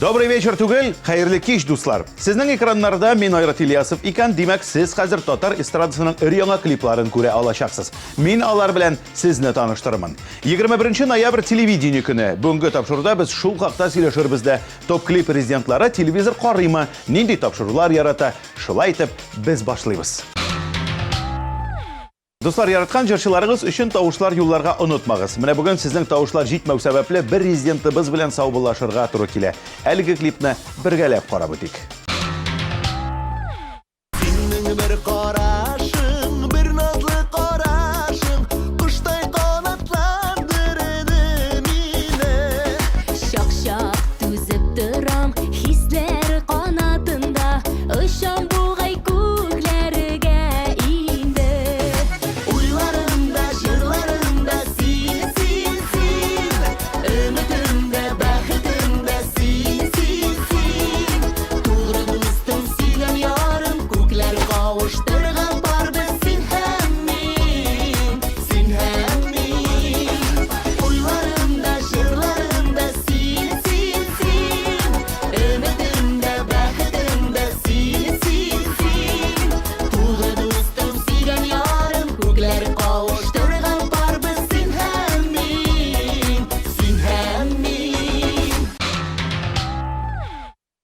Добрый вечер түгел, хайырлы кеш дуслар. Сезнең экраннарда мин Айрат Ильясов икән, димәк сез хәзер татар эстрадасының өр-яңа клипларын күрә алачаксыз. Мин алар белән сезне таныштырырмын. 21 ноябрь телевидение көне. Бүгенге тапшыруда без шул хакта сөйләшербез дә. Топ клип президентлары телевизор карыймы, нинди тапшырулар ярата? Шулай итеп без башлыйбыз. Дуслар, яраткан җырчыларыгыз өчен тавышлар юлларга онытмагыз. Менә бүген сезнең тавышлар җитмәү сәбәпле бер резидентыбыз белән саубуллашырга туры килә. Әлеге клипны бергәләп карап үтик. Синең бер карашың, бер назлы карашың, коштай канатландырды мине. Шак-шак түзеп торам, хисләр канатында, очам бугай күкләргә инде. Уйларымда, җырларымда син, син, син, өмитемдә, бәхетемдә син, син, син. Тугры дустым, сөйгән ярым, күкләр кавыштырган барбыз син һәм мин, син һәм мин. Уйларымда, җырларымда син, син, син, өмитемдә, бәхетемдә син, син, син. Тугры дустым, сөйгән ярым, күкләр кавыштырган барбыз син һәм мин, син һәм мин.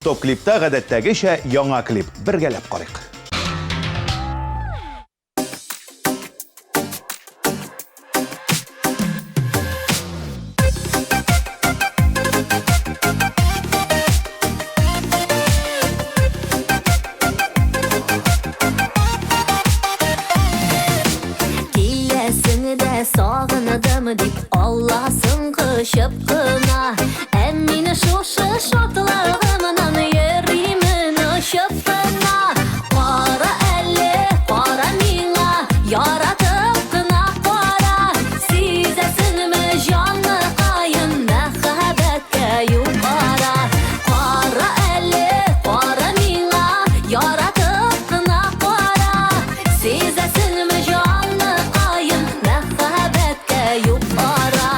Топ клипта гадәттәгечә яңа клип. Бергәләп карыйк. Киләсең дә сагындым дип алласын кышып кына. Мине шушы шатлыгымнан йөримен очып кына. Кара әле, кара миңа, яратып кына кара. Сизәсеңме җаныкаем, мәхәббәткә югара. Кара әле, кара миңа, яратып кына кара. Сизәсеңме җаныкаем, мәхәббәткә югара.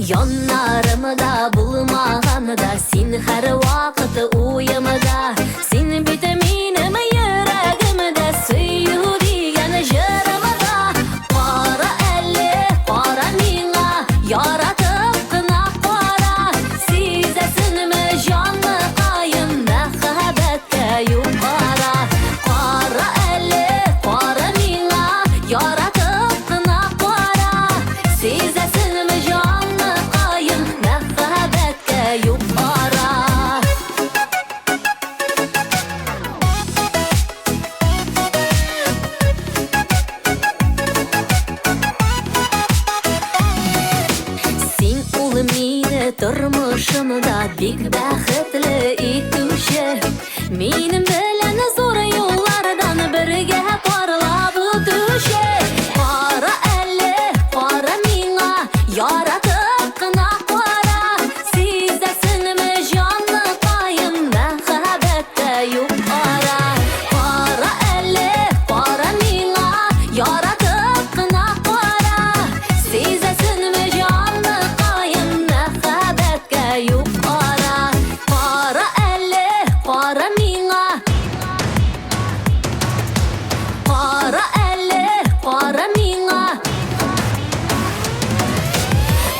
Яннарымда булмаганда, син һәр вакыт уемда. Син бит минем йөрәгемдә, сөю дигән җырымда. Кара әле, кара миңа, яратып кына кара. Сизәсеңме җаныкаем, мәхәббәткә югара. Кара әле, кара миңа, яратып кына кара. Сизәсеңме җаныкаем, мәхәббәткә югара. Син ул мине тормышымда бик бәхетле итүче. Минем белән зур юллардан бергә парлап үтүче. Кара әле, кара миңа, яратып кына кара. Сизәсеңме җаныкаем, мәхәббәткә югара. Кара әле, кара миңа, яратып кына кара. Сизәсеңме җаныкаем, мәхәббәткә югара. Кара әле, кара миңа. Кара әле, кара миңа.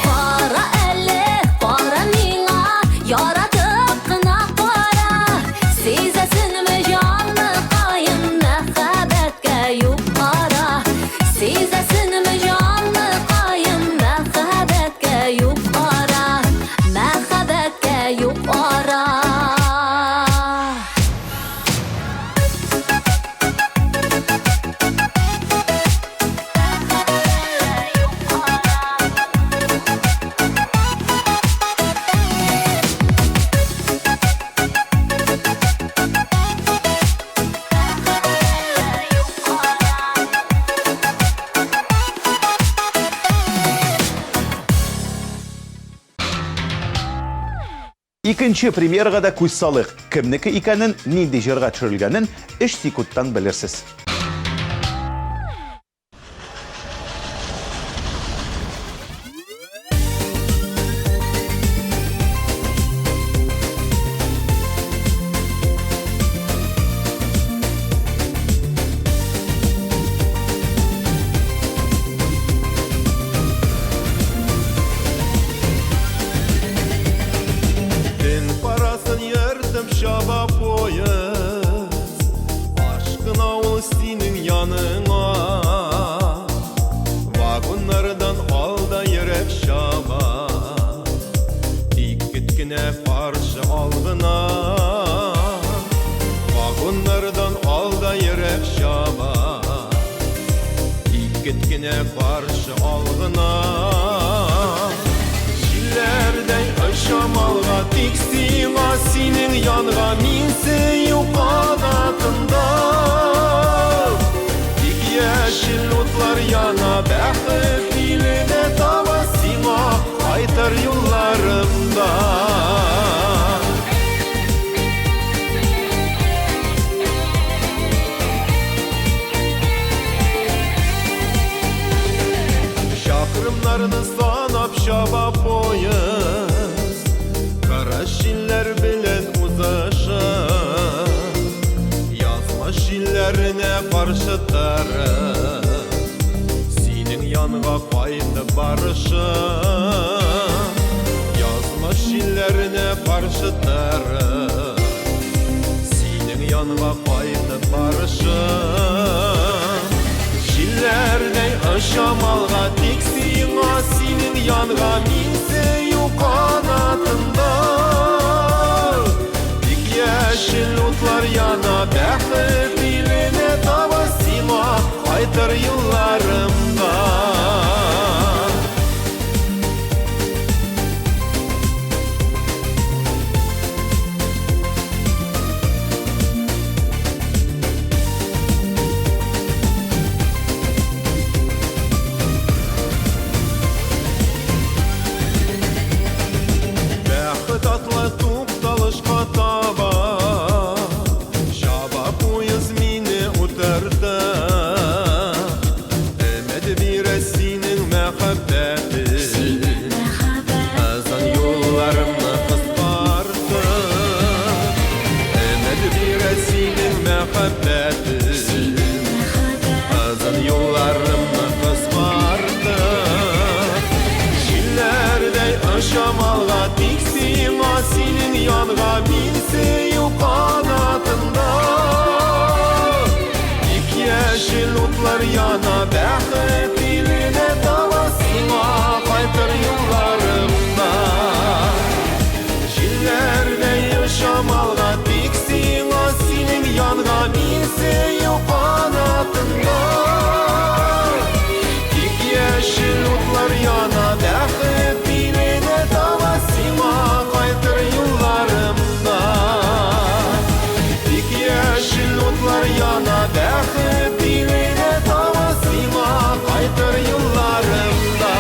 Кара әле, кара миңа, яратып кына кара. Сизәсеңме җаныкаем, мәхәббәткә югара. Сизәсеңме җаныкаем, мәхәббәткә югара. Мәхәббәткә югара. Икенче премьерага да күз салык. Кемнеке икәнен, нинди җырга төшерелгәнен 3 секундтан белерсез. senin yanına. Vagonlardan alda yürek şaba, dikkatine karşı algına. Vagonlardan alda yürek şaba, dikkatine karşı algına. Şillerden aşamalga tiksinga senin yanına, minse yok kanatında. Dik yeşil otlar yana, bäxit diline tava sima kaytar yollarımda. Şakırımlarını sanap şaba poyuz, kara şiller bilen uzaşa. Yazma şillerine karşı tarı, senin yanına kaydı barışı. Yazma şillerine karşı tarı, senin yanına kaydı barışı. Şillerden aşamalga tiksinga senin yanına, minse yok kanatında. Dik yeşil otlar yana, bäxit diline tava sima kaytar yıllarımda. Tatlı tutalışka taba, şaba poyuz mini utarda. Emedi bir senin mehabbeti, azan yollarımı kıskardı. Emedi bir senin mehabbeti, azan yollarımı kıskardı. Şillerden aşamalga tiksinga senin yanına, minse yok kanatında. Dik yeşil otlar yana, bäxit diline tava sima kaytar yollarımda. Şillerden yaşamalga tiksinga senin yanına, minse yok kanatında. Dik yeşil otlar yana, bäxit diline tava sima kaytar yollarımda. Dik yeşil otlar yana, bäxit diline tava sima kaytar yollarımda.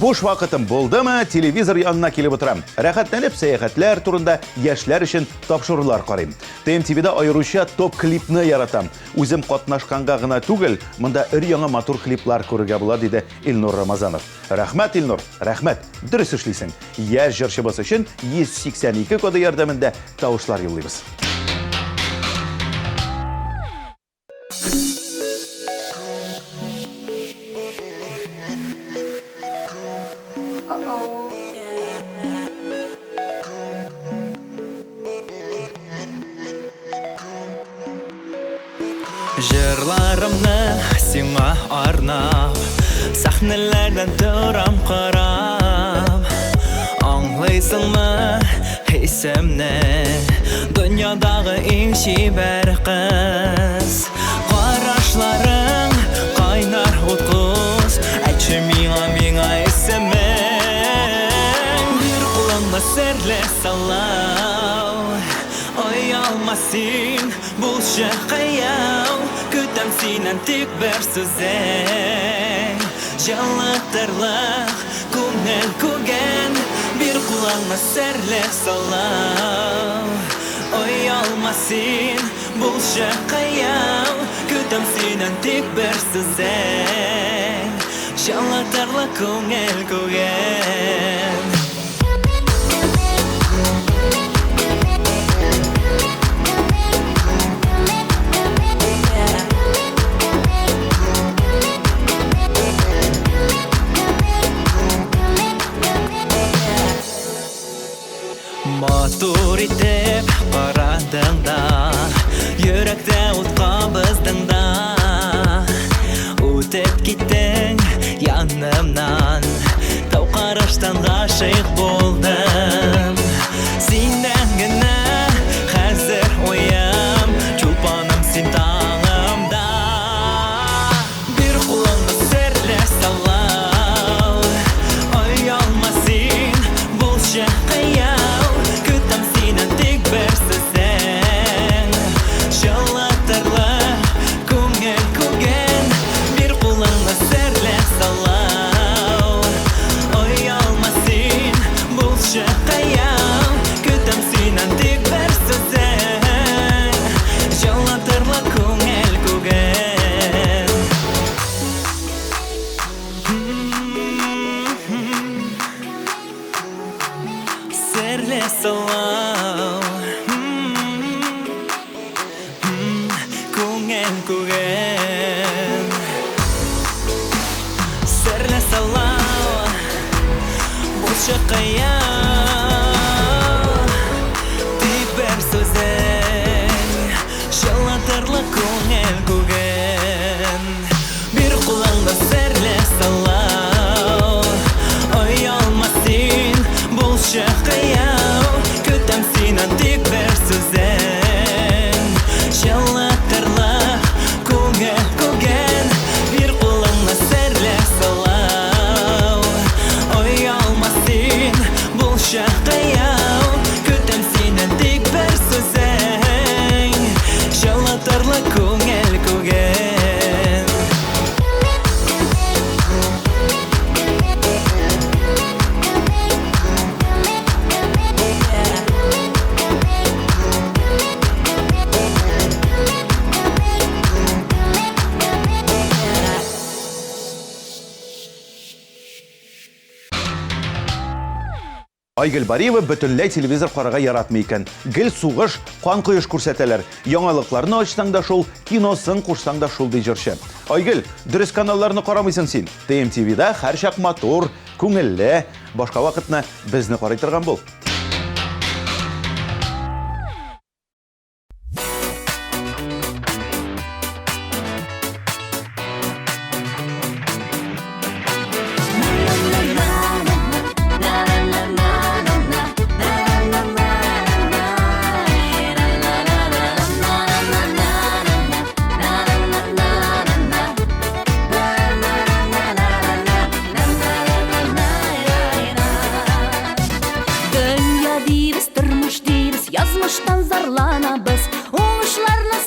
Boş vakitim buldumı, televizor yanına kelib o'tiraman. Rəxətlənib səyahətlər turunda yoshlar uchun topshiriqlar qarayım. TMTV'da ayırışa top klipni yaratam. O'zim qatnashqanga g'ina tugil, bunda iri-yangi motor kliplar ko'rga bo'ladi dedi Ilnur Ramazanov. Rahmat Ilnur, rahmat. Durust ishlaysan. Yosh jirshimiz uchun 182 kodi yordamida tovushlar yollaymiz. Jırlarımni sing'a arnab, sahnelerden duram qarab. Anlaysınmı hisemni, dünyadagi eng shibar qiz. Qarashlaring qaynar o'tquz, aytchi menga isming. Bir qulog'imda sirli salom, oyolmasin bu shaqayam. Kütem sinen tek bir sözeng, Жалатырлық көңіл көген, bir құлағына сәрлі салам. Ой алмасын бұл шақаяу, күтім сенен тек бір сөзің. Жалатарлы көңіл көген Матур итеп қарадың да Йөрәктә утқа біздің да Үтеп киттің янымнан Тау қарыштан ғашық болдым Синнән генә хәзер оям Чулпаным син таңымда Бір құлыңды серле салау Ой алма син бұлшы қияу Күтім синен тек бір сөзен Жалатарлы көңіл көген Бір құлыңды серле салау Ой алма син бұлшы қияу Күтім синен тек бір сөзен Жалатарлы көңіл көген Серле салау Көңіл көген Серле салау Бұлшы қияу Тек бір сөзен Жалатарлы көңіл көген Бір құлаңды серле салау Ой алма син бұлшы қияу Күтім синен тек бір сөзен Жалатарлы көңіл көген Бір құлыңды серле салау Ой алма син бұлшы қияу Күтім синен тек бір сөзен Жалатарлы көңіл көген Айгөл Бариева бөтенләй телевизор карарга яратмый икән. Гел сугыш, кан коеш күрсәтәләр. Яңалыкларны ачсаң да шул, киносын кушсаң да шул ди җырчы. Айгөл, дөрес каналларны карамыйсың син. TMTV-да һәр чак матур, күңелле, башка вакытны безне карый торган бул. Dünya deyiriz, tırmış deyiriz, yazmıştan zarlanabız. Oğuşlarını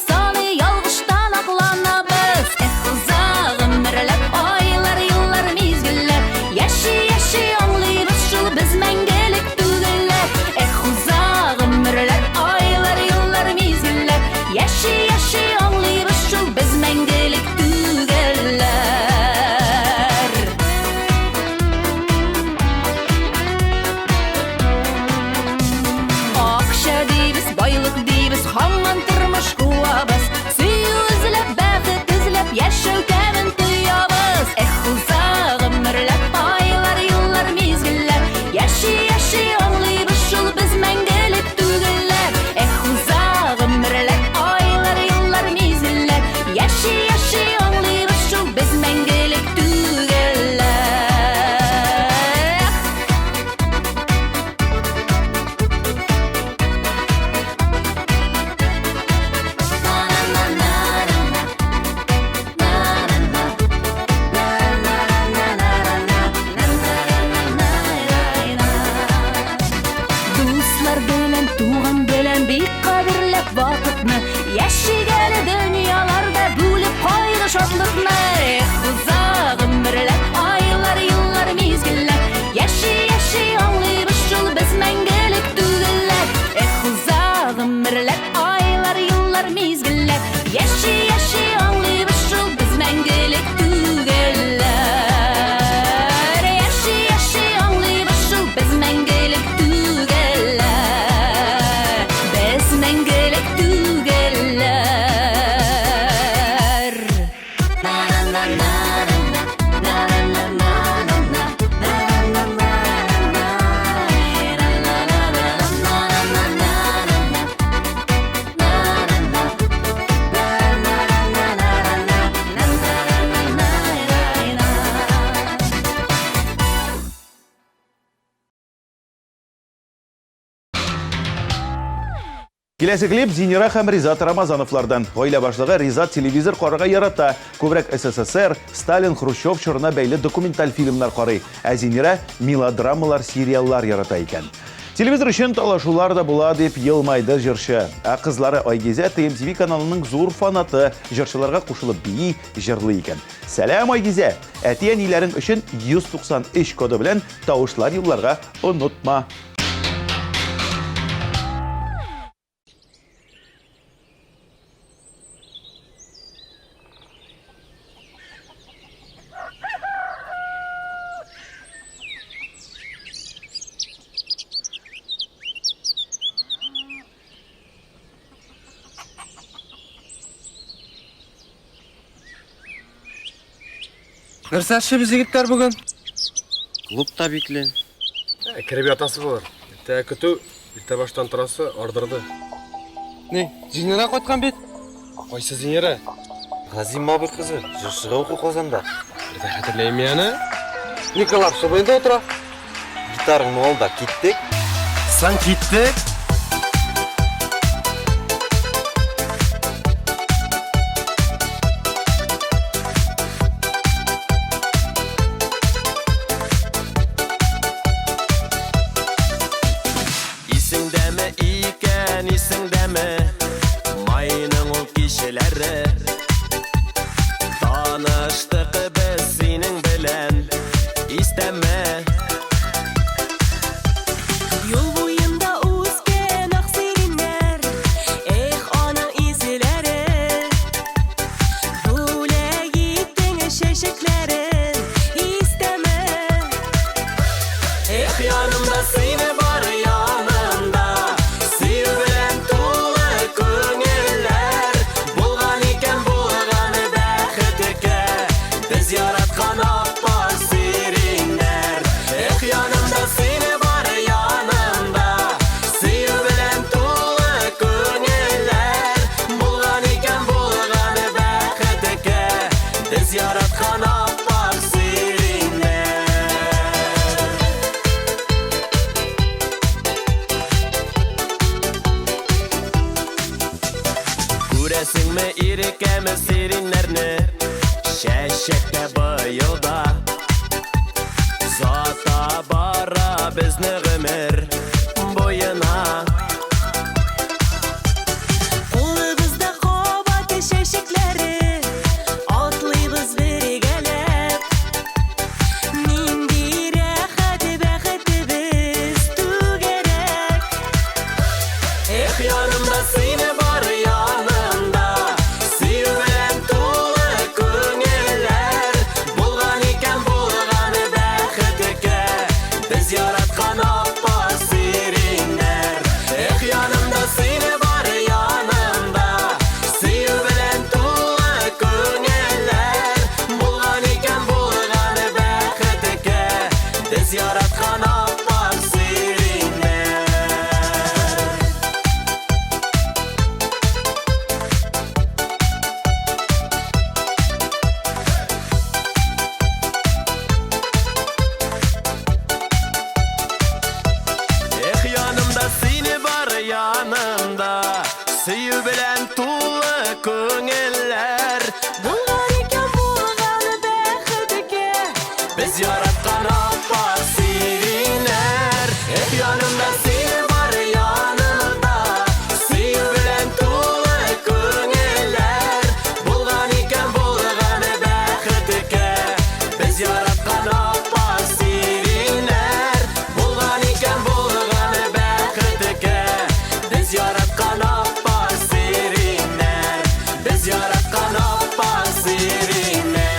sani yalgıştan aklanabız. Uzağım mirlep aylar, yıllar, mezgiller. Yaşı anlayırız şul biz mengelik tügüller. Uzağım mirlep aylar, yıllar, mezgiller. Yaşı anlayırız şul biz mengelik tügüller. Akşa deyiriz, Киләсе клип Зинера һәм Ризат Рамазановлардан. Гаилә башлыгы Ризат телевизор карарга ярата. Күбрәк СССР, Сталин, Хрущев чорына бәйле документаль фильмнар карый. Ә Зинера мелодрамалар, сериаллар ярата икән. Телевизор өчен талашулар да була дип елмайды җырчы. Ә кызлары Айгизә ТМТV каналының зур фанаты, җырчыларга кушылып бии, җырлый икән. Сәлам Айгизә! Әти-әниләрең өчен 193 коды белән тавышлар юлларга онытма. Нәрсәші біз егіттер бүгін? Клубта биклен. Кіріп ятасы болар. Ерте күту, ерте баштан тұрасы ардырды. Не, Зинера қойтқан бет? Қойсы Зинера? Ғазим Мабыр қызы, жыршыға оқу қозанда. Ерте қатырлайым яны? Николап, собайында отыра? Гитарың ол да киттік. Сан киттік? Исіңдәме, майының ол кешелері. Таныштық біз сенің білән, истәме. Yol boyunda uzken aksirinler, anan izleri. Böyle gittin şeşeklerin isteme. Yanımda seni var yanımda. Sevgilen tuğla köngüller. Bulgan iken bulganı bәхетке. Biz yaratkan apar serinler. Yanımda seni var yanımda. Sevgilen tuğla köngüller. Bulgan iken bulganı bәхетке. Biz yaratkan apar serinler. Күрәсеңме ирекәме сириннәрне, шәшәккә быелда. Зата бара безне гомер буена. Қолыбызда қабат шешеклері, атлыйбыз бірігәләп. Нинди рәхәт бәхетебез түгәрәк. Yanımda seni var yanımda. Sevgilen tuğla köngüller. Bulgan iken bulganı bәхетке. Biz yaratkan apar serinler. Yanımda seni var yanımda. Sevgilen tuğla köngüller. Bulgan iken bulganı bәхетке. Biz yaratkan apar serinler. Yanımda seni var yanımda. Sev bilen tuğla köngüller. Bulgar iken bulganı bәхетке. Biz yaratkan apar serinler. Yanımda seni var yanımda. Sev bilen tuğla köngüller. Bulgan iken bulganı bәхетке. Biz yaratkan apar serinler. Bulgan iken bulganı bәхетке. Biz yaratkan apar serinler. Biz yaratkan apar serinler.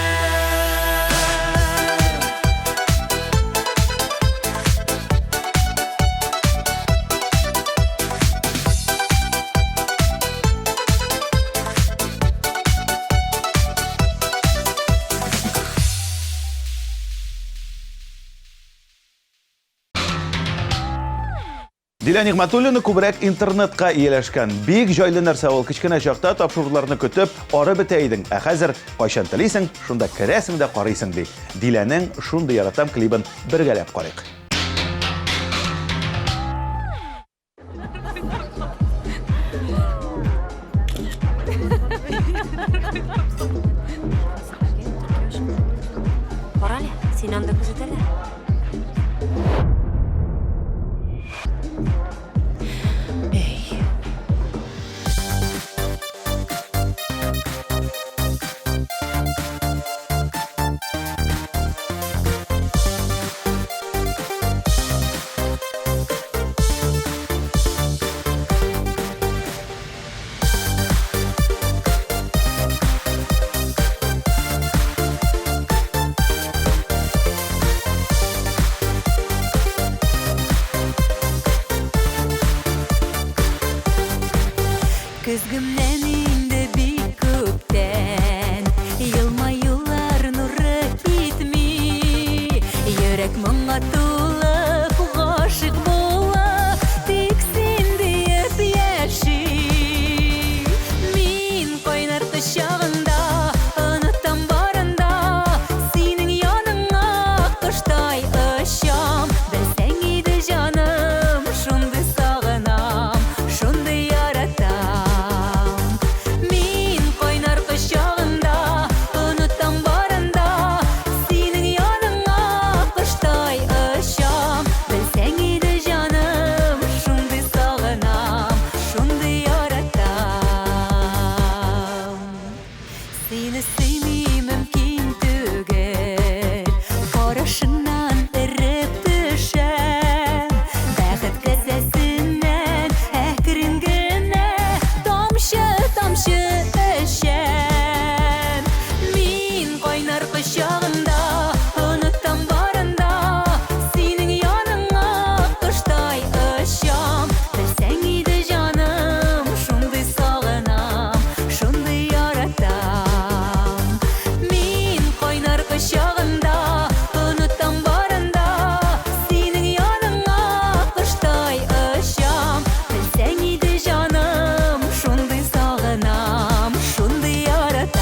Дилә Нигъмәтуллина күбрәк интернетка ияләшкән. Бик җайлы нәрсә ул, кечкенә чакта тапшыруларны көтеп, ары бетә идең. Ә хәзер кайчан телисең, шунда керәсең дә карыйсың ди. Диләнең шундый яратам клибын бергәләп карыйк. Көзгімнен инде бик көптен Йылмаюлар нуры китми Йөрәк моңа тулып Гашык булып Тик син диеп яши Мин кайнар кочагында Онытам барында Синең яныңа Кыштай очам Белсәң иде җаным Шундый сагынам Шундый яратам Мин кайнар кочагында Онытам барында Синең яныңа Кыштай очам Белсәң иде җаным Шундый сагынам Шундый яратам Сине сөйми мөмкин түгел Карашыңнан эреп төшәм Бәхет касәсеннән әкрен генә Тамчы эчәм Мин кайнар кочагында Онытам барында Синең яныңа Кыштай очам Белсәң иде җаным Шундый сагынам Шундый яратам Мин кайнар кочагында Онытам барында Синең яныңа Кыштай очам Белсәң иде җаным Шундый сагынам Шундый яратам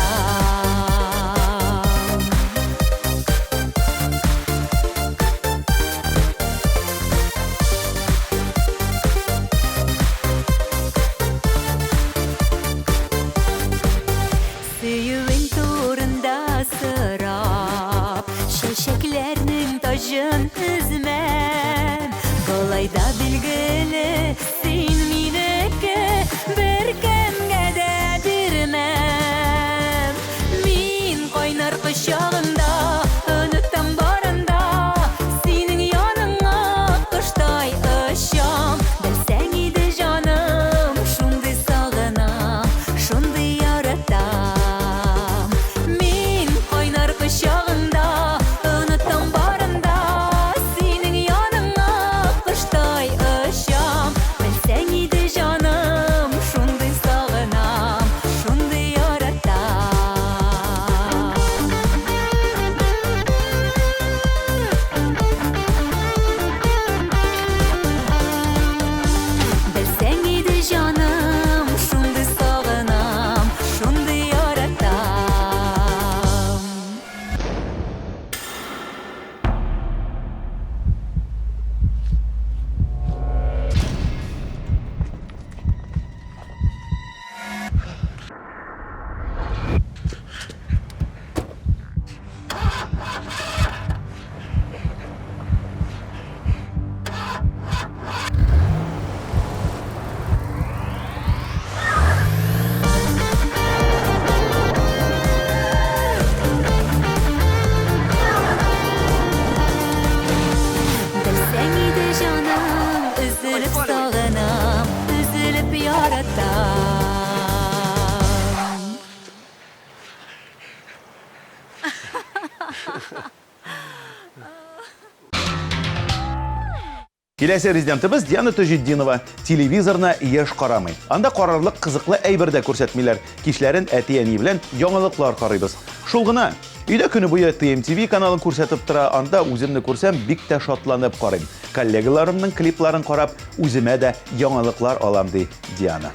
Сөюең турында сорап Чәчәкләрнең таҗын өзмәм Болай да билгеле Син минеке Беркемгә дә бирмәм Мин кайнар кочагында Онытам барында Синең яныңа Кыштай очам Белсәң иде җаным Шундый сагынам Шундый яратам Мин кайнар кочагында Онытам барында Синең яныңа Кыштай очам Белсәң иде җаным Шундый сагынам Шундый яратам Белсәң иде җаным Шундый сагынам Шундый яратам Белсәң иде җаным Өзелеп сагынам Өзелеп яратам Киләсе резидентыбыз Диана Таҗетдинова телевизорны еш карамый. Анда карарлык кызыклы әйбер дә күрсәтмиләр. Кичләрен әти-әни белән яңалыклар карыйбыз. Шул гына. Өйдә көне буе TMTV каналын күрсәтеп тора, анда үземне күрсәм бик тә шатланып карыйм. Коллегаларымның клипларын карап, үземә дә яңалыклар алам ди Диана.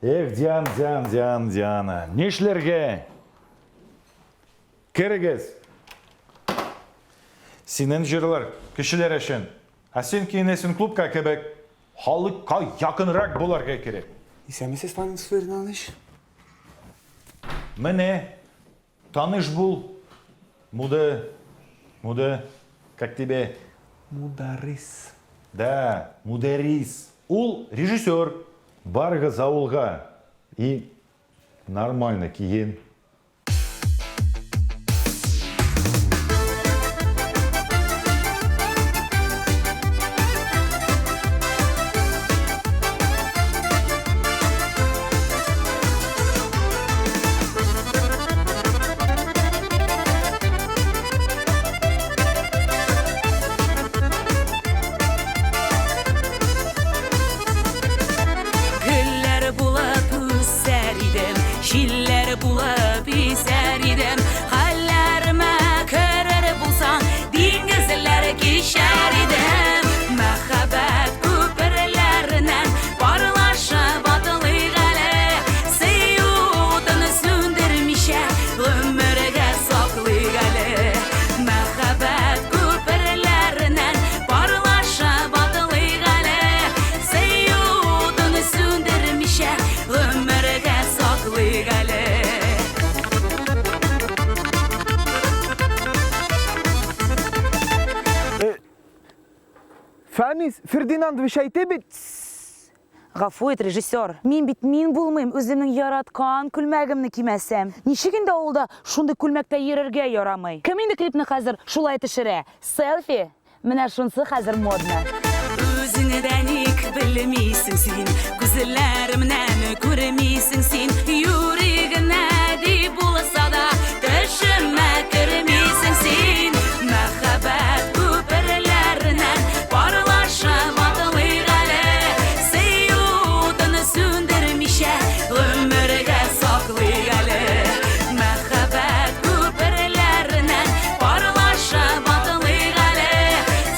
Эх, Диана. Нишләргә? Кирегез. Синең җырлар кешеләр өчен. Ә син киенәсең клубка кебек. Халыкка якынрак буларга кирәк. Исәмисез Павел Фернандович? Менә таныш бул. Муды, как тебе? Мударис. Да, Мударис. Ул режиссер. Баргыз авылга и нормально киен. Фәнис, Фердинандович әйтә бит. Гафу ит, режиссер. Мин бит мин булмыйм, үземнең яраткан күлмәгемне кимәсәм. Ничек инде авылда шундый күлмәктә йөрергә ярамый? Кем инде клипны хәзер шулай төшерә? Селфи? Менә шунсы хәзер модны. Үзеңне дә ник белмисең син, күзләремнән күрмисең син, юригенә дип булса да төшемә кермисең син. Мәхәббәт күперләреннән парлашып атылыйк әле, сөюден сүндермичә гомергә саклыйк әле. Мәхәббәт күперләреннән парлашып атылыйк әле,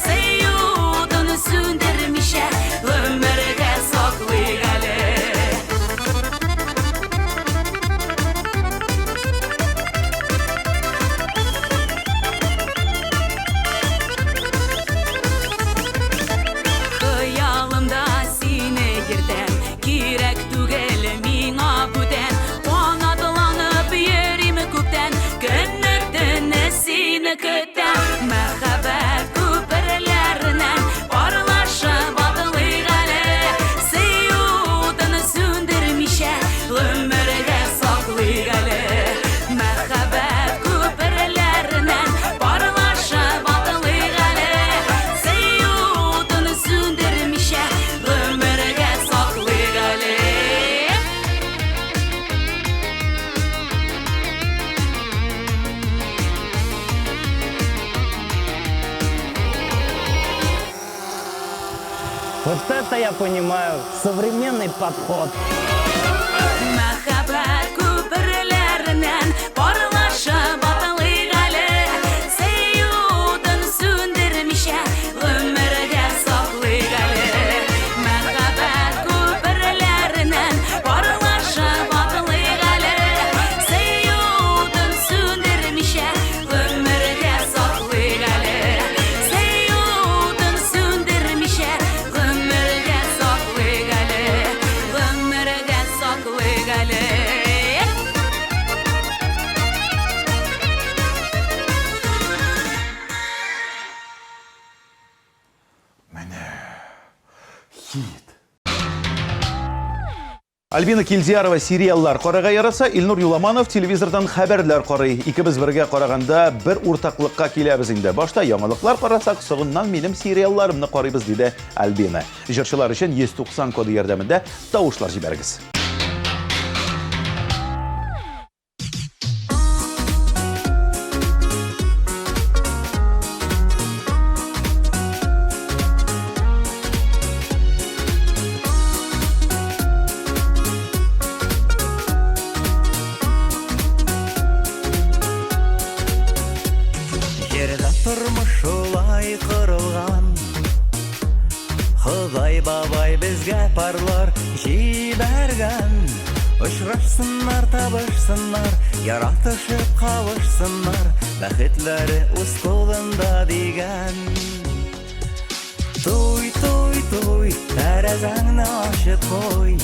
сөюден сүндермичә гомергә саклыйк әле. Хыялымда сине йөртәм, кирәк түгел миңа бүтән. Канатланып йөрим күптән, көнне-төнне сине көтәм. Мәхәббәт күперләреннән парлашып атылыйк әле, сөюден сүндермичә гомергә саклыйк әле. Мәхәббәт күперләреннән парлашып атылыйк әле, сөюден сүндермичә гомергә саклыйк әле. Вот это я понимаю, современный подход. Мәхәббәт күперләреннән парлашып атылыйк әле, сөюден сүндермичә гомергә саклыйк әле. Мәхәббәт күперләреннән парлашып атылыйк әле, сөюден сүндермичә гомергә саклыйк әле. Сөюден сүндермичә гомергә саклыйк әле, гомергә саклыйк әле. Альбина Килдиярова сериаллар карарга яраса, Илнур Юламанов телевизордан хәбәрләр карый. Икебез бергә караганда бер уртаклыкка киләбез инде. Башта яңалыклар карасак, соңыннан минем сериалларымны карыйбыз диде Альбина. Җырчылар өчен 190 коды ярдәмендә тавышлар җибәрегез. Жердә тормыш шулай корылган, Ходай бабай безгә парлар җибәргән. Очрашсыннар, табышсыннар, яратышып кавышсыннар, бәхетләре үз кулында дигән. Туй, туй, туй, тәрәзәңне ачып куй,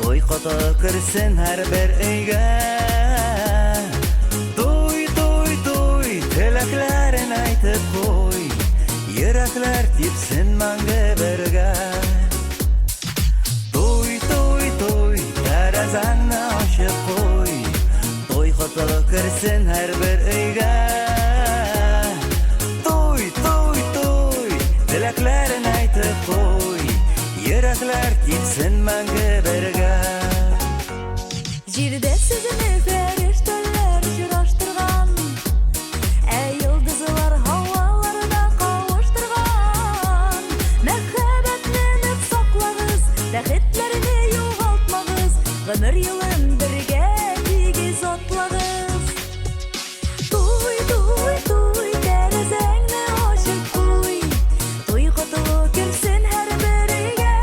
туй коты керсен һәрбер өйгә. Туй, туй, туй, теләкләрен әйтеп куй, йөрәкләр типсен мәңге бергә. Туй, туй, туй, тәрәзәңне ачып куй, туй коты керсен һәрбер өйгә. Туй, туй, туй, теләкләрен әйтеп куй, йөрәкләр типсен мәңге бергә. Җирдә сезне фәрештәләр җыраштырган, ә йолдызлар һаваларда кавыштырган. Мәхәббәтне нык саклагыз, бәхетләрне югалтмагыз, гомер юлын бергә тигез атлагыз. Туй, туй, туй, тәрәзәңне ачып куй, туй котылы керсен һәрбер өйгә.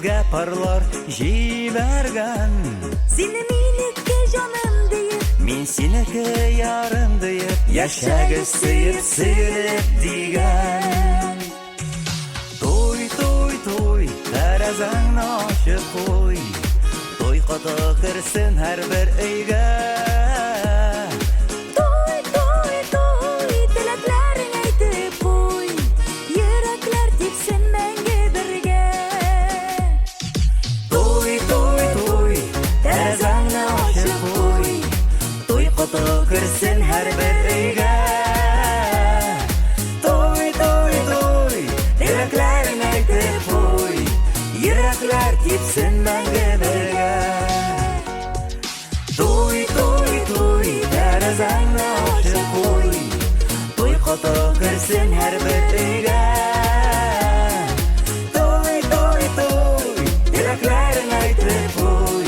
безгә парлар җибәргән. Сине минеке җаным диеп, Мин синеке ярым диеп, яшәгез сөеп сөелеп дигән. Туй, туй, туй, тәрәзәңне ачып куй. Туй каты керсен һәрбер өйгә. туй, туй, туй, теләкләрен әйтеп куй, йөрәкләр типсен мәңге бергә. Туй, туй, туй, тәрәзәңне ачып куй. Туй каты керсен һәрбер өйгә. Туй, туй, туй, теләкләрен әйтеп куй. Йөрәкләр типсен мәңге бергә. Туй, туй, туй, тәрәзәңне ачып куй. Туй каты керсен һәрбер өйгә. Туй, туй, туй, теләкләрен әйтеп куй.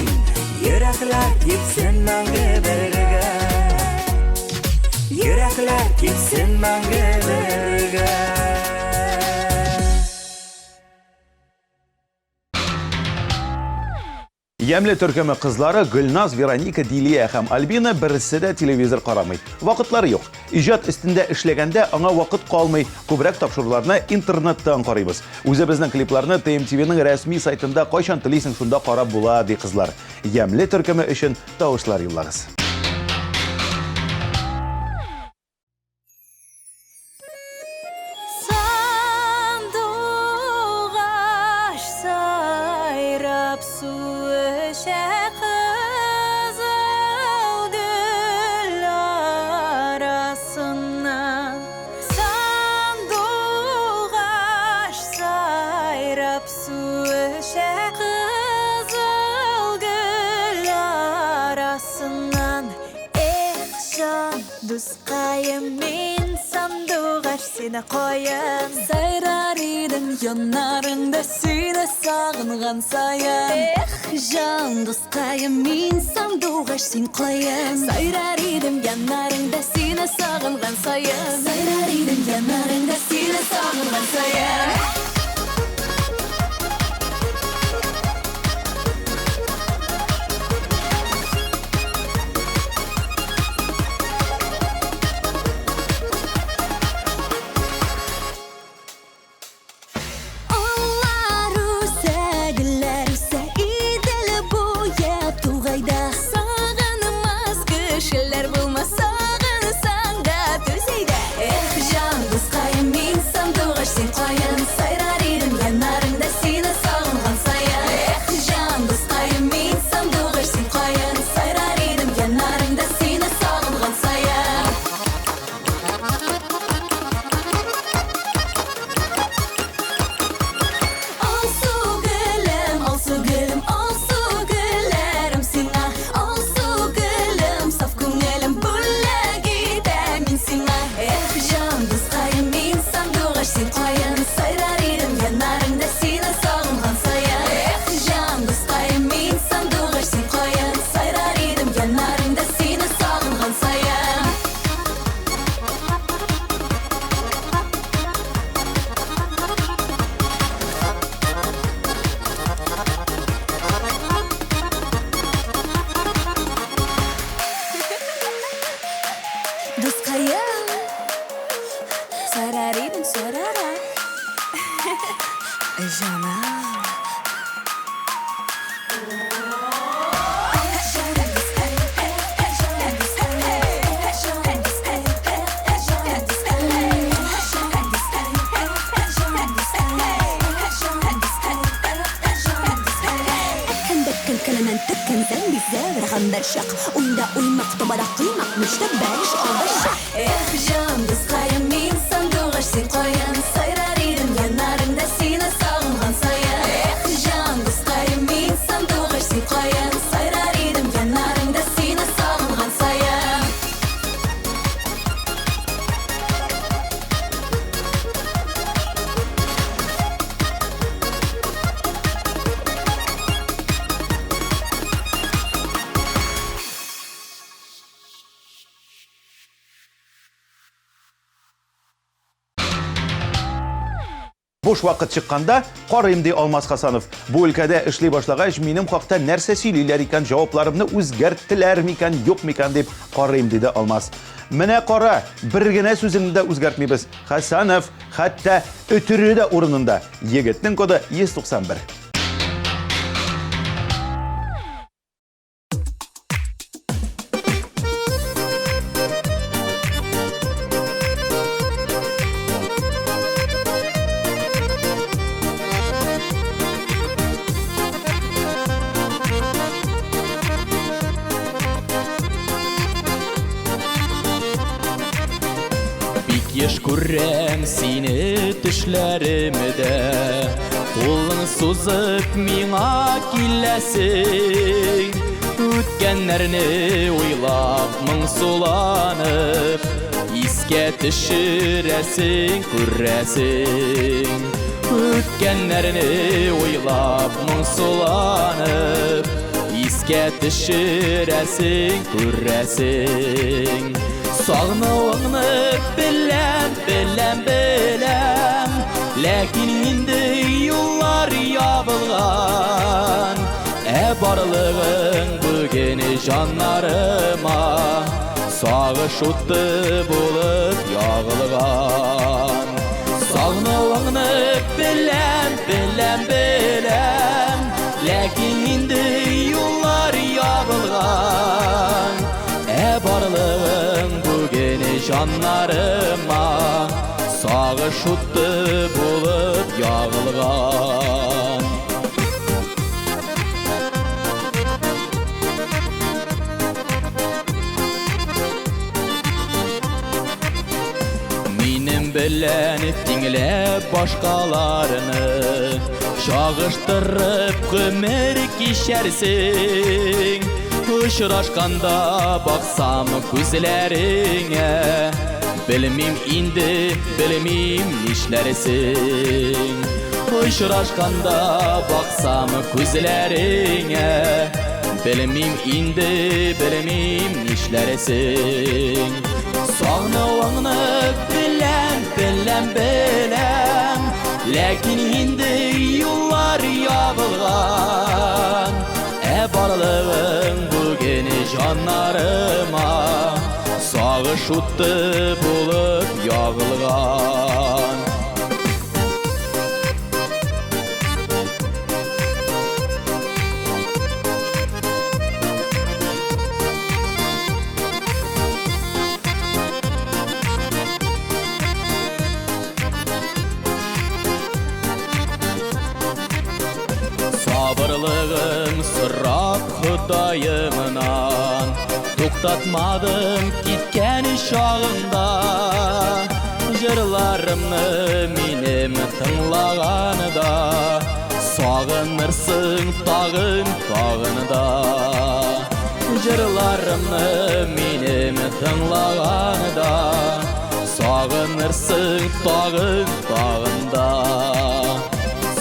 Йөрәкләр типсен мәңге бергә. Йөрәкләр типсен мәңге бергә. Ямле төркеме кызлары Гөлназ, Вероника, Дилия һәм Альбина берсе дә телевизор карамый. Вакытлары юк. Иҗат өстендә эшләгәндә аңа вакыт калмый. Күбрәк тапшыруларны интернеттан карыйбыз. Үзебезнең клипларны TMTV-ның рәсми сайтында кайчан телисең шунда карап була, ди кызлар. Ямле төркеме өчен тавышлар юллагыз. Сандуғаш сайрап су ішә қызыл гүл арасынан. Сандуғаш сайрап су ішә қызыл гүл арасынан. Эх, жан, дусқайым, мен сандуғаш сені қойым. Сайрар едім янарыңда сені сағынған сайын. Эх, жан, дусқайым, мен сандуғаш сен қойым. Сайрар едім янарыңда сені сағынған сайын. Сайрар едім янарыңда сені сағынған сайын. Аллар үсә, гүлләр үсә, Идел буе тугайда. Сағынмас кешеләр булмас, сағынсаң да түзейдә. Эх, жан, дусқайым, мен сандуғаш сен қойын. Сайрар едім янарыңда сені сағынған сайын. Эх, жан, дусқайым, мен сандуғаш сен қойын. Сайрар едім янарыңда сені сағынған сайын. Алсу гүлем, алсу гүлләрем сиңа. Алсу гүлем, саф күңелем бүләк итәм мин сиңа. Эх, жан, дусқайым, мен сандуғаш сен қойын. Сайрар едім янарыңда сені сағынған сайын. Эх, жан, дусқайым, мен сандуғаш сен қойын. Сайрар едім янарыңда сені сағынған сайын. Дусқайым, сайрар едім сорара. Жаным. Кәләмән төккән зән бизә бер шак. Уйда уймак, тобада кыймак, мөштә бәлеш алдаша. Эх, жан, дусқайым, мен сандуғаш сен қойын. Сайрар едім янарыңда сені сағынған сайын. Эх, жан, дусқайым, мен сандуғаш сен қойын. Сайрар едім янарыңда сені сағынған сайын. Буш вакыт чыкканда карыйм ди Алмаз Хасанов. Бу өлкәдә эшли башлагач, минем хакта нәрсә сөйлиләр икән, җавапларымны үзгәрттеләр микән, юк микән дип карыйм диде Алмаз. Менә кара, бер генә сүзеңне дә үзгәртмибез. Хасанов хәтта өтүре дә урынында. Егетнең коды 191. Еш күрәм сине төшләремдә, кулың сузып миңа киләсең. Үткәннәрне уйлап моңсуланып, искә төшерәсең, күрәсең. Үткәннәрне уйлап моңсуланып, искә төшерәсең, күрәсең. Сагынуыңны беләм, ләкин инде юллар ябылган. Барлыгың бүген җаннарыма сагыш уты булып ягылган. Сагынуыңны беләм, ләкин инде юллар ябылган. Барлыгың бүген җаннарыма сагыш уты булып ягылган. Минем белән тиңләп башкаларны чагыштырып гомер кичәрсең. Очрашканда баксам күзләреңә, белмим нишләрсең. Очрашканда баксам күзләреңә, белмим нишләрсең. Сагынуыңны беләм, ләкин инде юллар ябылган. Барлыгың бүген җаннарыма сагыш уты булып ягылган. Сабырлыгын сорап Ходаемнан, туктатмадым киткән чагында. Җырларымны минем тыңлаганда, сагынырсың тагын да. Җырларымны минем тыңлаганда, сагынырсың тагын да.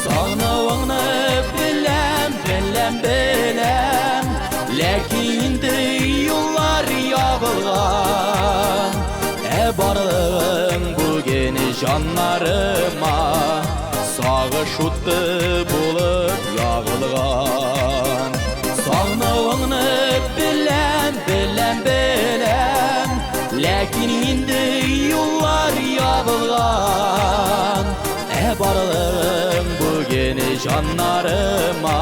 Сагынуыңны беләм, ләкин инде юллар ябылган. Барлыгың бүген җаннарыма сагыш уты булып ягылган. Сагынуыңны беләм, ләкин инде юллар ябылган. Барлыгың бүген җаннарыма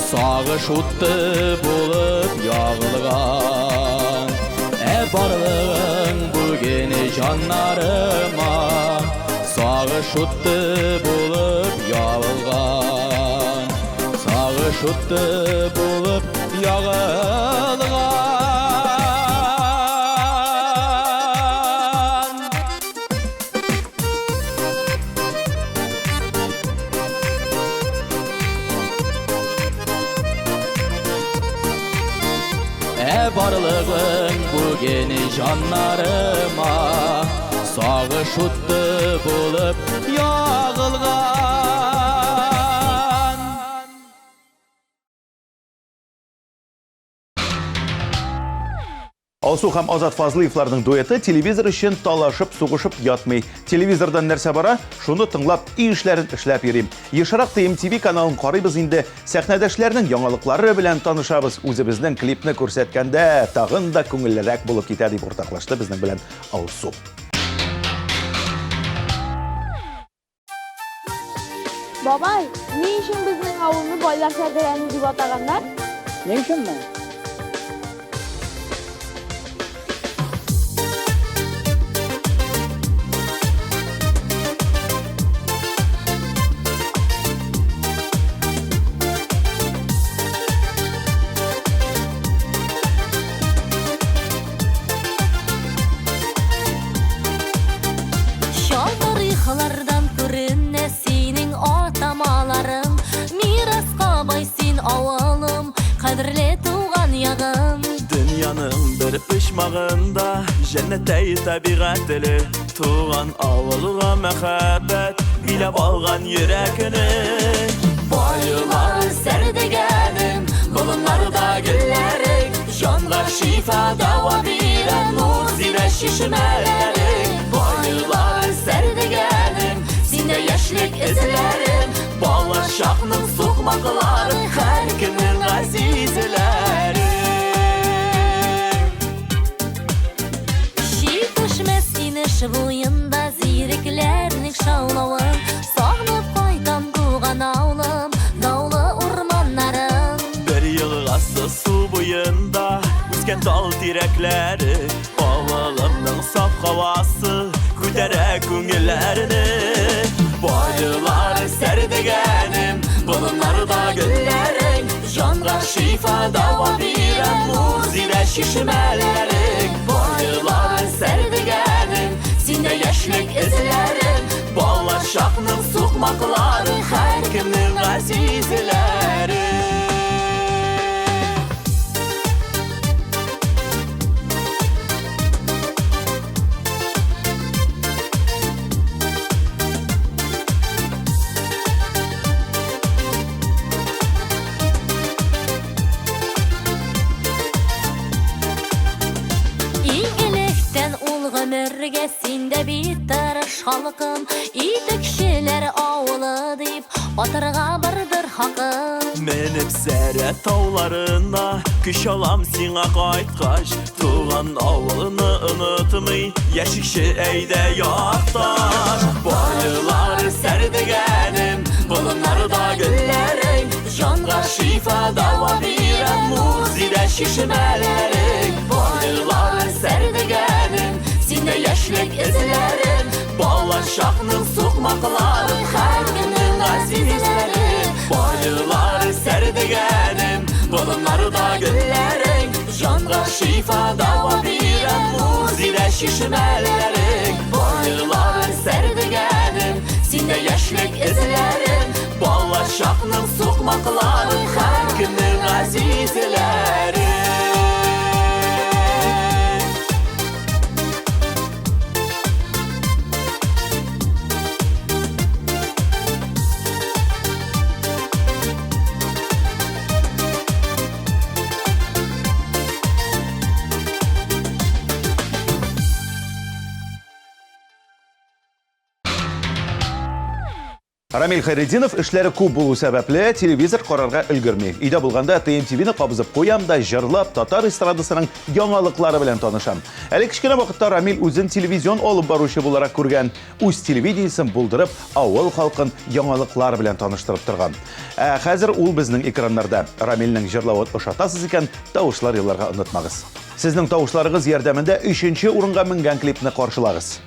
сагыш уты булып ягылган. Барлыгың бүген җаннарыма сагыш уты булып ягылган. Сагыш уты булып ягылган. Барлыгың бүген җаннарыма сагыш уты булып ягылган. Алсу һәм Азат Фазлыевларның дуэты телевизор өчен талашып, сугышып ятмый. Телевизордан нәрсә бара, шуны тыңлап, эшләрен эшләп йөрим. Ешрак TMTV каналын карыйбыз инде. Сәхнәдәшләрнең яңалыклары белән танышабыз. Үзебезнең клипны күрсәткәндә тагын да күңеллерәк булып китә дип уртаклашты безнең белән Алсу. Бабай, ни өчен безнең авылны байлар сәгәрәне дип атаганнар? Не үшінмі? Шал тарихлардан күренә синең атамаларың, мираска бай син авылым, кадерле туган ягым. Дөньяның бер почмагында җәннәттәй табигатьле туган авылга мәхәббәт биләп алган йөрәкне. Байлар сәрдегәнем, болынларда гөлләрең, җанга шифа дава бирән нур зирә чишмәләрең. Байлар сәрдегәнем, синдә яшьлек эзләрем, бала чакның сукмаклары, һәр көннең газизләре. Шифышмәс инеш буенда зирекләрнең шаулавын, сагынып кайтам туган авылым, даулы урманнарың. Бер елгасы су буенда үскән тал тирәкләре, авылымның саф һавасы күтәрә күңелләрне. Байлар сәрдегәнем, болынларда гөлләрең, җанга шифа дава бирән нур зирә чишмәләрең. Байлар сәрдегәнем, синдә яшьлек эзләрем, бала чакның сукмаклары, һәр кемнең газизләре. Гомергә синдә бит тырыш халкым, итекчеләр авылы дип атырга бардыр хакым. Менеп сәрә тауларына көч алам сиңа кайткач, туган авылны онытмый яшикче әйдә якташ. Байлар сәрдегәнем, болынларда гөлләрең, җанга шифа дава бирән нур зирә чишмәләрең. Байлар сәрдегәнем, синдә яшьлек эзләрем, бала чакның сукмаклары, һәр көннең газизләре. Байлар сәрдегәнем, болынларда гөлләрең, җанга шифа дава бирән нур зирә чишмәләрең. Байлар сәрдегәнем, синдә яшьлек эзләрем, бала чакның сукмаклары, һәр көннең газизләре. Рамил Хайретдинов эшләре күп булу сәбәпле телевизор карарга өлгерми. Өйдә булганда TMTV-ны кабызып куям да җырлап татар эстрадасының яңалыклары белән танышам. Әле кичкенә вакытта Рамил үзен телевизион алып баручы буларак күргән, үз телевидениесен булдырып, авыл халкын яңалыклар белән таныштырып торган. Хәзер ул безнең экраннарда. Рамилнең җырлавын ошатасыз икән, тавышлар елларга онытмагыз. Сезнең тавышларыгыз ярдәмендә 3нче урынга менгән клипны каршылагыз.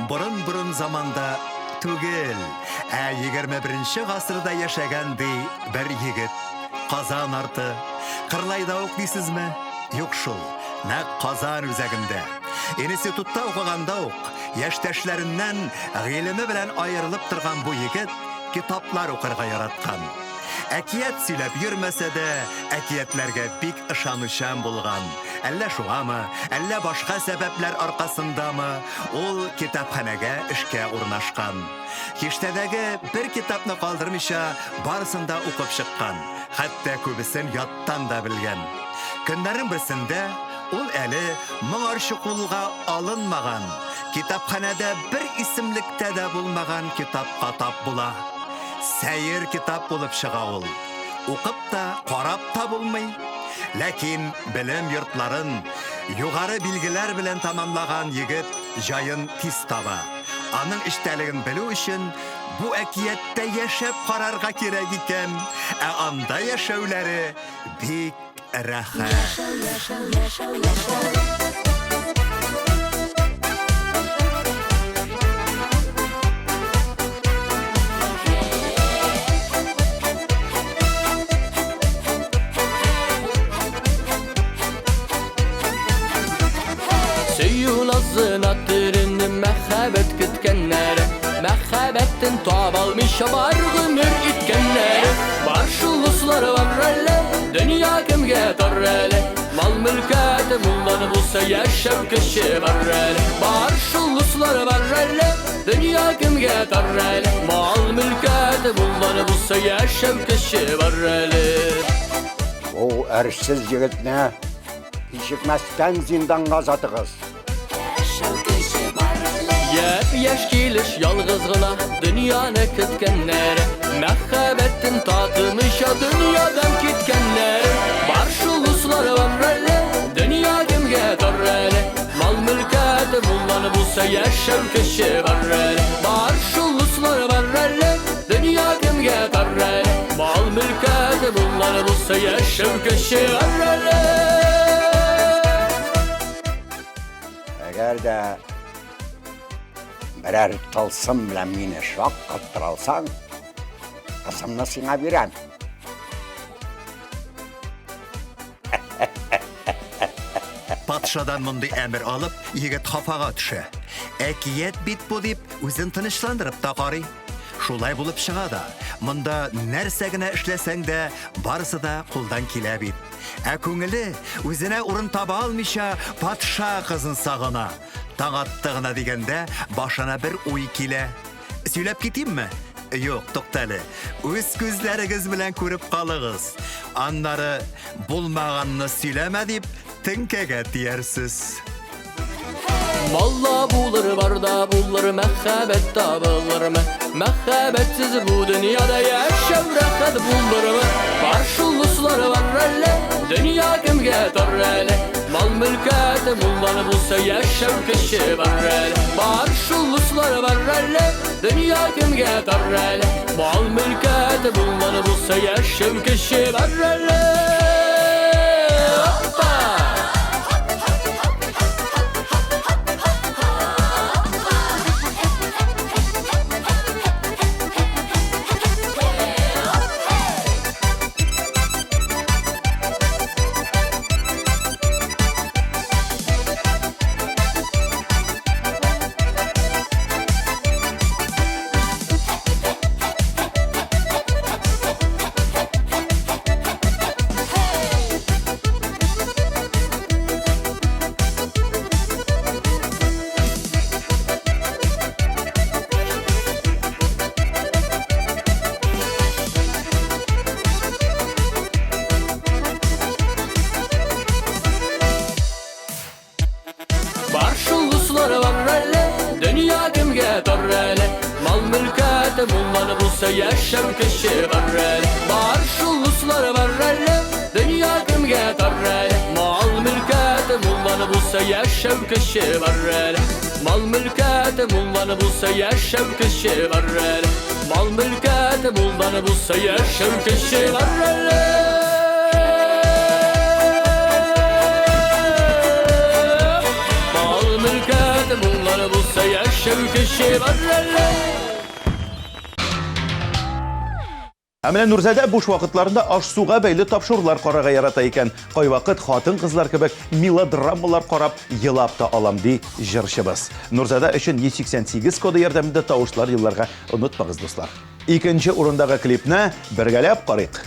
Борын заманда түгел, 21-ші ғасырда яшәгән ди бер егет. Казан арты, Кырлайда ук дисезме? Юк шул, нәкъ Казан үзәгендә. Институтта укыганда ук яшьтәшләреннән гыйлеме белән аерылып торган бу егет китаплар укырга яраткан. Әкият сөйләп йөрмәсә дә, әкиятләргә бик ышанучан булган. әллә шугамы, әллә башка сәбәпләр аркасындамы, ул китапханәгә эшкә урнашкан. Киштәдәге бер китапны калдырмыйча, барысын да укып чыккан. Хәтта күбесен яттан да белгән. Көннәрнең берсендә ул әле моңарчы кулга алынмаган, китапханәдә бер исемлектә дә булмаган китапка тап була. Сәер китап булып чыга ул. Укып та, карап та булмый. Ләкин белем йортларын югары билгеләр белән тамамлаган егет җаен тиз таба. Аның эчтәлеген белү өчен бу әкияттә яшәп карарга кирәк икән, ә анда яшәүләре бик рәхәт. Сөю назына түрінім мәхәбәт күткәннәре, мәхәбәттен табалмыйча бар гомер иткәннәре. Бар шулыслары бар әле, дөнья кемгә тар әле, мал-мөлкәте булганы булса яшәү кеше бар әле. Бар шулыслары бар әле, дөнья кемгә тар әле, мал-мөлкәте булганы булса яшәү кеше бар әле. О, әрсіз егетне ишетмәстән зинданга затыгыз. Яп-яш килеш ялгыз гына дөньяны көткәннәре, мәхәббәттен татымыйча дөньядан киткәннәре. Бар шулыслары бар әле, дөнья кемгә тар әле, мал-мөлкәте булганы булса яшәү кеше бар әле. Бар шулыслары бар әле, дөнья кемгә тар әле, мал-мөлкәте булганы булса яшәү кеше бар әле. Әгәр дә берәр тылсым белән мине шак кыттыра алсаң, кысымны сиңа бирәм. Патшадан мондый әмер алып, егет хафага төшә. Әкият бит бу дип үзен тынычландырып та карый. Шулай булып чыга да, монда нәрсә генә эшләсәң дә, барысы да кулдан килә бит. Ә күңеле үзенә урын таба алмыйча патша кызын сагына. Таң атты гына дигәндә башына бер уй килә. Сөйләп китимме? Юк, туктале. Үз күзләрегез белән күреп калыгыз. Аннары булмаганны сөйләмә дип теңкәгә тиярсез. Малла булыр барда булыр, мәхәббәт табылырмы? Мәхәббәтсез бу дөньяда яшәү рәхәт булырмы? Бар шулыслары бар әле, дөнья кемгә тар әле, мал-мөлкәте булганы булса яшәү кеше бар әле. Бар шулыслары бар әле, дөнья кемгә тар әле, мал-мөлкәте булганы булса яшәү кеше бар әле. Бар шулыслары бар әле, дөнья кемгә тар әле, мал-мөлкәте булганы булса яшәү кеше бар әле. Бар шулыслары бар әле, дөнья кемгә тар әле, мал-мөлкәте булганы булса яшәү кеше бар әле. Мал-мөлкәте булганы булса яшәү кеше бар әле, мал-мөлкәте булганы булса яшәү кеше бар әле. Булса яшәү кеше бар әле. Ә менә Нурзәдә буш вакытларында аш-суга бәйле тапшырулар карарга ярата икән. Кайвакыт хатын-кызлар кебек мелодрамалар карап, елап та алам ди җырчыбыз. Нурзәдә өчен 188 коды ярдәмендә тавышлар елларга онытмагыз, дуслар. Икенче урындагы клипне бергәләп карыйк.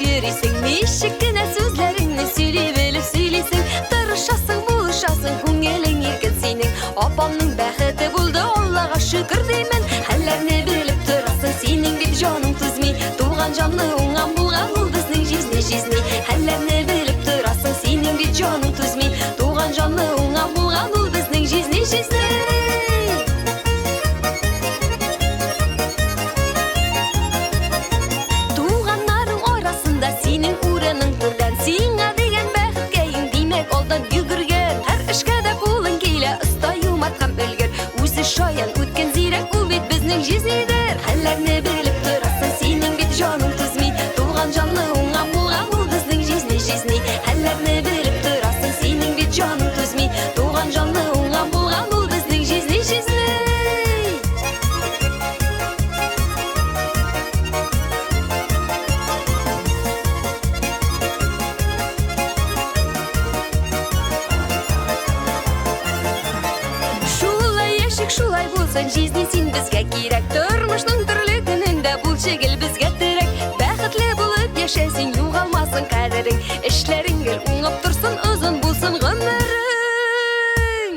yürüysün. Nişikine sözlerini söyleyip söyleysin. Tırışasın, buluşasın, көңелің еркін сенің. Апамның бәхеті болды, Аллаға шүкір деймін. Хәлләрне біліп тұрасың, сенің бет жаның түзмей. Туған жанны оңған болған ол біздің жизни. Хәлләрне біліп тұрасың, сенің бет жаның түзмей. Туған жанны оңған болған ол біздің жизни. Туғаннарың арасында сенің урының түрден. Сиңа деген бәхетке ең демек алдан жүгірген. Әр ішке де қолың келе, ұста юмартқан білгір. Өзі шаян өткен зирек, ол бет біздің жизнидер. Хәлләрне біліп тұрасың, сенің бет жаның түзмей. Туған жанны оңған болған ол біздің жизни. Хәлләрне біліп тұрасың, сенің бет жаның түзмей. Туған жанны оңған болған ол біздің жизни. Шулай яшик, шулай болсын, жизни сен бізге керек. Тұрмыштың түрлі күнінде бұл шегіл бізге тірек. Бәхетлі болып яшайсың, юғалмасын қадірің. Ішлерің гел оңып тұрсын, ұзын болсын ғұмырың.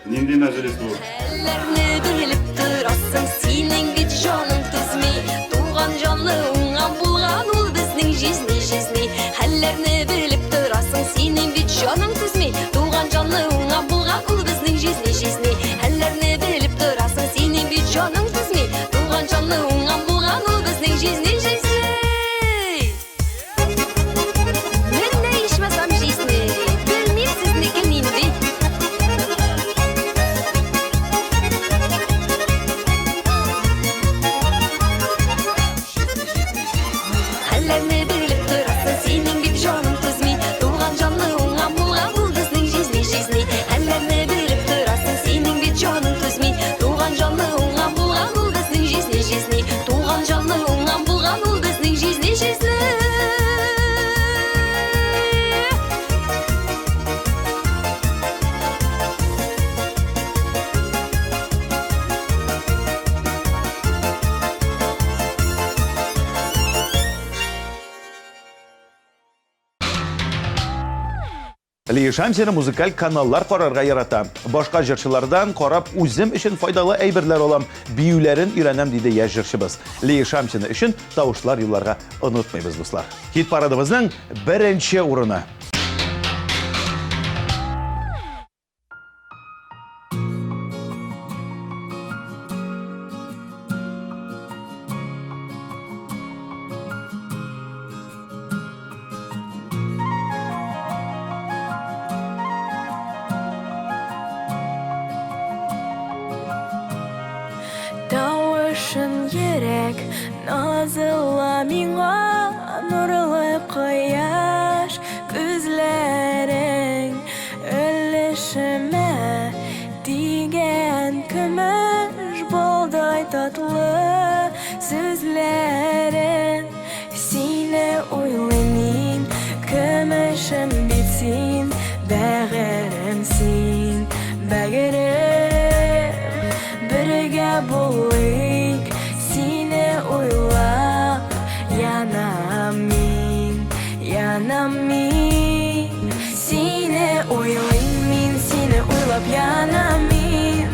Нендей мәжілес бұл? Хәлләрне біліп тұрасың, сенің бет жаның түзмей. Туған жанны оңған болған ол біздің жизни. Хәлләрне біліп тұрасың, сенің бет жаның түзмей. Туған жанны оңған болған ол біздің жизни. Хәлләрне біліп тұрасың, сенің бет жаның түзмей. Туған жанны оңған болған ол біздің жизни. Мен не ішмесам жизни, білмейм сізнікі нендей. Хәлләрне біліп тұрасың, сенің бет жаның түзмей. Туған жанны оңған болған ол біздің жизни. Хәлләрне біліп тұрасың, сенің бет жаның түзмей. Туған жанны оңған болған ол біздің жизни. Туған жанны оңған болған ол біздің жизни. Лиешам сені музыкаль каналлар қарарға ярата. Башқа жыршылардан қарап үзім үшін файдалы әйбірлер олам. Биюлерін үйренем дейді яз жыршыбыз. Лиешам сені үшін тауышлар юларға ұнытмайбыз бұслар. Хит парадымыздың бірінші орыны. Тауышын ерек, назылы миңа, нұрлы қояш, күзлерің өлішіме тиген күміш болдай татлы сөзлерің. Сені ойлаймын, күмішім бітсін, бәғірімсін, бәғірім. Бірге болайық, сені ойлап, янам мен. Сені ойлаймын, сені ойлап, янам мен.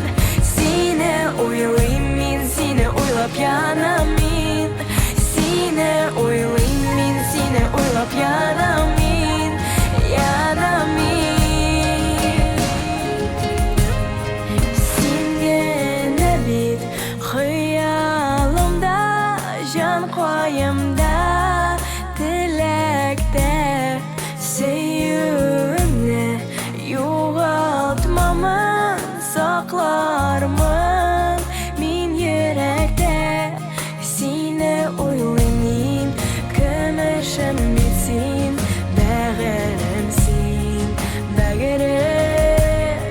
Сені ойлаймын, сені ойлап, янам мен. Сені ойлаймын, сені ойлап, янам мен. Хыялымда, жан қойымда, тілекте сөюімні жоғалтмамын, сақлармын мен жүректе. Сені ойлаймын, күмішім бітсін, бәғірімсін, бәғірім.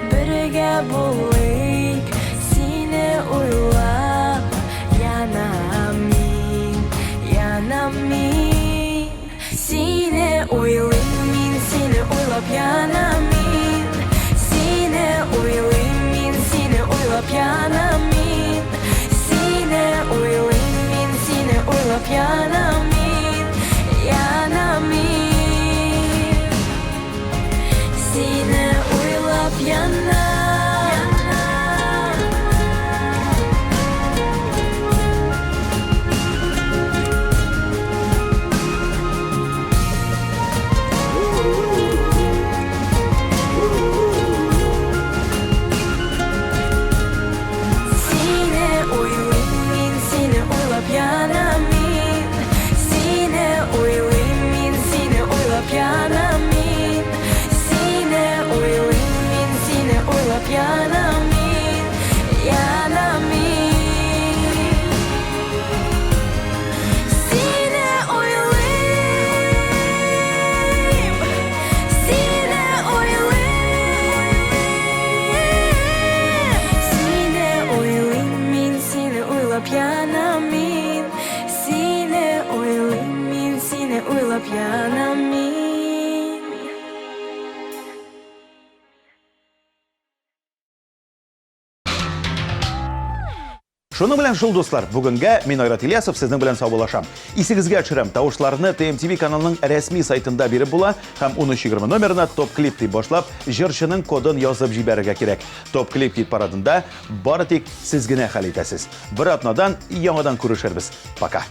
Бірге болайық, сені ойлап, янам мен. Сені ойлаймын, сені ойлап, янам мен. Сені ойлаймын, сені ойлап, янам мен. Сені ойлаймын, сені ойлап, янам мен. yanamin, yanamin. Seni oylayım, seni oylayım. Seni oylayım, men seni oylap yanamin. Seni oylayım, men seni oylap yanamin. Шуның белән шул дуслар, бүгенгә мин Айрат Ильясов сезнең белән саубуллашам. Исегезгә төшерәм, тавышларны TMTV каналының рәсми сайтында биреп була һәм 13:20 номерына топ клип дип башлап, җырчының кодын язып җибәрергә кирәк. Топ клип хит парадында бары тик сез генә хәл итәсез. Бер атнадан яңадан күрешербез. Пока.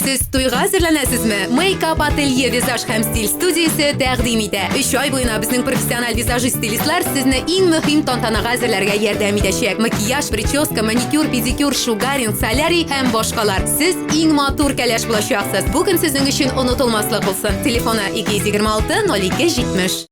Siz to'yga hazırlanasizmi? Make-up Atelier Vizaj һәм стиль студиясе тәкъдим итә. 3 ай буена безнең профессиональ визажист стилистлар сезне иң мөһим тантанага әзерләргә ярдәм итәчәк. Макияж, прическа, маникюр, педикюр, шугаринг, солярий һәм башкалар. Сез иң матур кәләш булачаксыз. Бүген сезнең өчен онытылмаслык булсын. Телефоны 226 02 70.